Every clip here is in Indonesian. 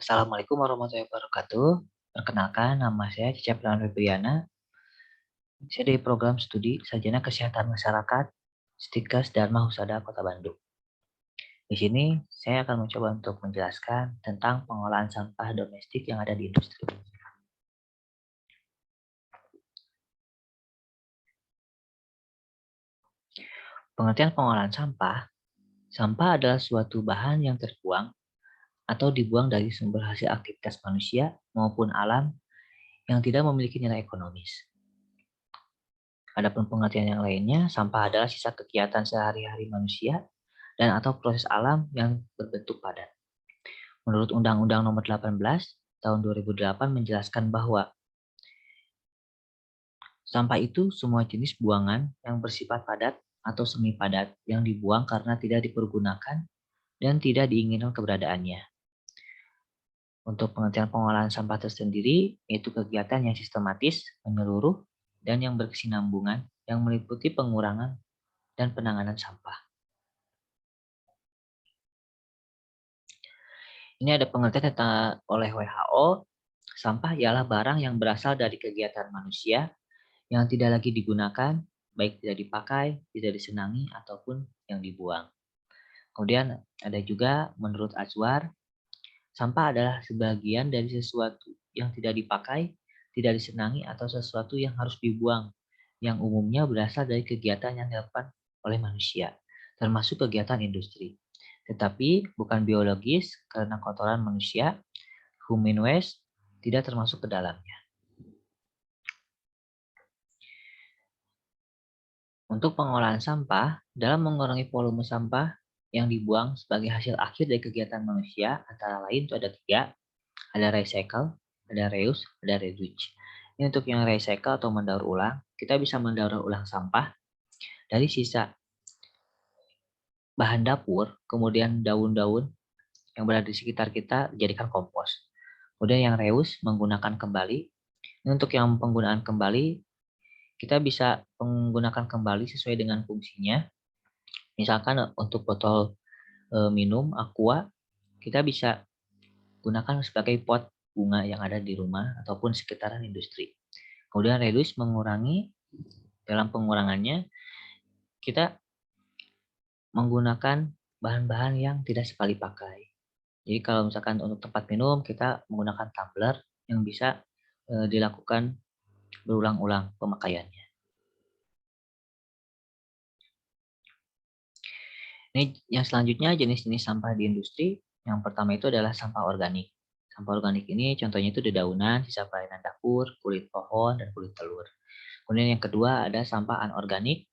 Assalamualaikum warahmatullahi wabarakatuh. Perkenalkan, nama saya Cecep Febriana. Saya dari program studi Sarjana Kesehatan Masyarakat Stikes Dharma Husada Kota Bandung. Di sini saya akan mencoba untuk menjelaskan tentang pengolahan sampah domestik yang ada di industri. Pengertian pengolahan sampah, sampah adalah suatu bahan yang terbuang atau dibuang dari sumber hasil aktivitas manusia maupun alam yang tidak memiliki nilai ekonomis. Adapun pengertian yang lainnya, sampah adalah sisa kegiatan sehari-hari manusia dan atau proses alam yang berbentuk padat. Menurut Undang-Undang Nomor 18 Tahun 2008 menjelaskan bahwa sampah itu semua jenis buangan yang bersifat padat atau semi padat yang dibuang karena tidak dipergunakan dan tidak diinginkan keberadaannya. Untuk pengertian pengolahan sampah tersendiri, yaitu kegiatan yang sistematis, menyeluruh, dan yang berkesinambungan yang meliputi pengurangan dan penanganan sampah. Ini ada pengertian tentang oleh WHO, sampah ialah barang yang berasal dari kegiatan manusia yang tidak lagi digunakan, baik tidak dipakai, tidak disenangi, ataupun yang dibuang. Kemudian ada juga menurut Azwar, sampah adalah sebagian dari sesuatu yang tidak dipakai, tidak disenangi, atau sesuatu yang harus dibuang, yang umumnya berasal dari kegiatan yang dilakukan oleh manusia, termasuk kegiatan industri. Tetapi bukan biologis karena kotoran manusia, human waste, tidak termasuk ke dalamnya. Untuk pengolahan sampah, dalam mengurangi volume sampah yang dibuang sebagai hasil akhir dari kegiatan manusia, antara lain itu ada 3, ada recycle, ada reuse, ada reduce. Ini untuk yang recycle atau mendaur ulang, kita bisa mendaur ulang sampah dari sisa bahan dapur, kemudian daun-daun yang berada di sekitar kita dijadikan kompos. Kemudian yang reuse menggunakan kembali. Ini untuk yang penggunaan kembali, kita bisa menggunakan kembali sesuai dengan fungsinya. Misalkan untuk botol minum aqua, kita bisa gunakan sebagai pot bunga yang ada di rumah ataupun sekitaran industri. Kemudian reduce mengurangi, dalam pengurangannya kita menggunakan bahan-bahan yang tidak sekali pakai. Jadi kalau misalkan untuk tempat minum kita menggunakan tumbler yang bisa dilakukan berulang-ulang pemakaiannya. Ini yang selanjutnya jenis-jenis sampah di industri. Yang pertama itu adalah sampah organik. Sampah organik ini contohnya itu dedaunan, sisa perainan dapur, kulit pohon, dan kulit telur. Kemudian yang kedua ada sampah anorganik.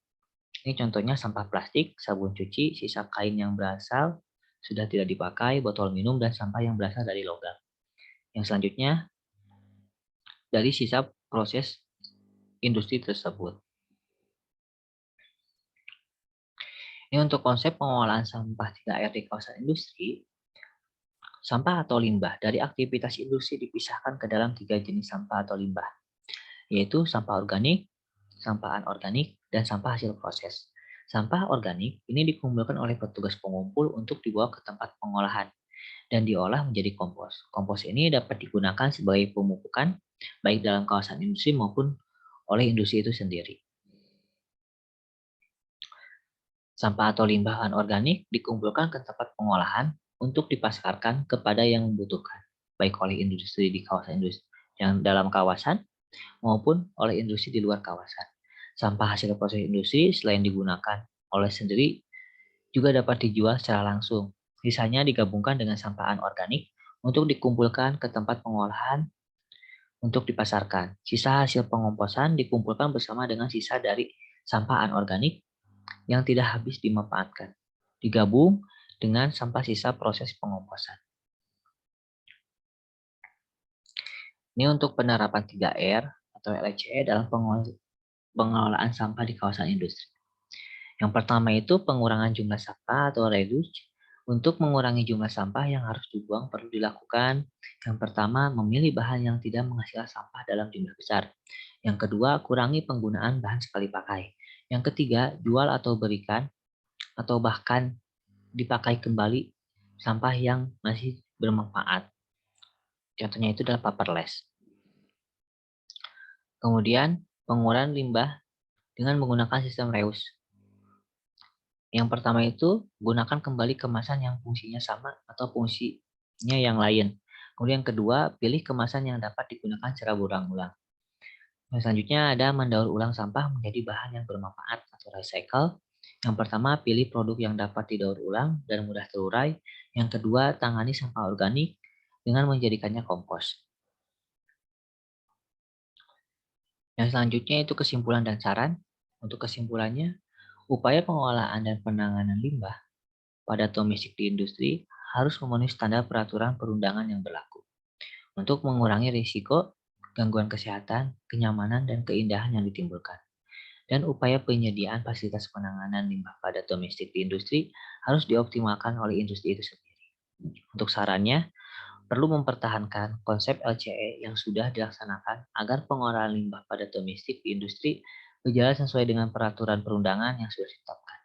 Ini contohnya sampah plastik, sabun cuci, sisa kain yang berasal sudah tidak dipakai, botol minum, dan sampah yang berasal dari logam. Yang selanjutnya dari sisa proses industri tersebut. Ini untuk konsep pengolahan sampah 3R di kawasan industri. Sampah atau limbah dari aktivitas industri dipisahkan ke dalam 3 jenis sampah atau limbah, yaitu sampah organik, sampah anorganik, dan sampah hasil proses. Sampah organik ini dikumpulkan oleh petugas pengumpul untuk dibawa ke tempat pengolahan dan diolah menjadi kompos. Kompos ini dapat digunakan sebagai pemupukan baik dalam kawasan industri maupun oleh industri itu sendiri. Sampah atau limbah anorganik dikumpulkan ke tempat pengolahan untuk dipasarkan kepada yang membutuhkan, baik oleh industri di kawasan industri yang dalam kawasan maupun oleh industri di luar kawasan. Sampah hasil proses industri selain digunakan oleh sendiri juga dapat dijual secara langsung. Sisanya digabungkan dengan sampah anorganik untuk dikumpulkan ke tempat pengolahan untuk dipasarkan. Sisa hasil pengomposan dikumpulkan bersama dengan sisa dari sampah anorganik yang tidak habis dimanfaatkan, digabung dengan sampah sisa proses pengomposan. Ini untuk penerapan 3R atau LCE dalam pengelolaan sampah di kawasan industri. Yang pertama itu pengurangan jumlah sampah atau reduce. Untuk mengurangi jumlah sampah yang harus dibuang perlu dilakukan. Yang pertama, memilih bahan yang tidak menghasilkan sampah dalam jumlah besar. Yang kedua, kurangi penggunaan bahan sekali pakai. Yang ketiga, jual atau berikan atau bahkan dipakai kembali sampah yang masih bermanfaat. Contohnya itu adalah paperless. Kemudian, pengurangan limbah dengan menggunakan sistem reuse. Yang pertama itu, gunakan kembali kemasan yang fungsinya sama atau fungsinya yang lain. Kemudian yang kedua, pilih kemasan yang dapat digunakan secara berulang-ulang. Yang selanjutnya ada mendaur ulang sampah menjadi bahan yang bermanfaat atau recycle. Yang pertama, pilih produk yang dapat didaur ulang dan mudah terurai. Yang kedua, tangani sampah organik dengan menjadikannya kompos. Yang selanjutnya itu kesimpulan dan saran. Untuk kesimpulannya, upaya pengolahan dan penanganan limbah pada domestik di industri harus memenuhi standar peraturan perundangan yang berlaku untuk mengurangi risiko gangguan kesehatan, kenyamanan, dan keindahan yang ditimbulkan. Dan upaya penyediaan fasilitas penanganan limbah pada domestik di industri harus dioptimalkan oleh industri itu sendiri. Untuk sarannya, perlu mempertahankan konsep LCE yang sudah dilaksanakan agar pengolahan limbah pada domestik di industri berjalan sesuai dengan peraturan perundangan yang sudah ditetapkan.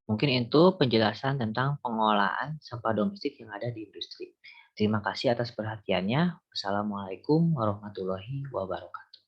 Mungkin itu penjelasan tentang pengolahan sampah domestik yang ada di industri. Terima kasih atas perhatiannya. Wassalamualaikum warahmatullahi wabarakatuh.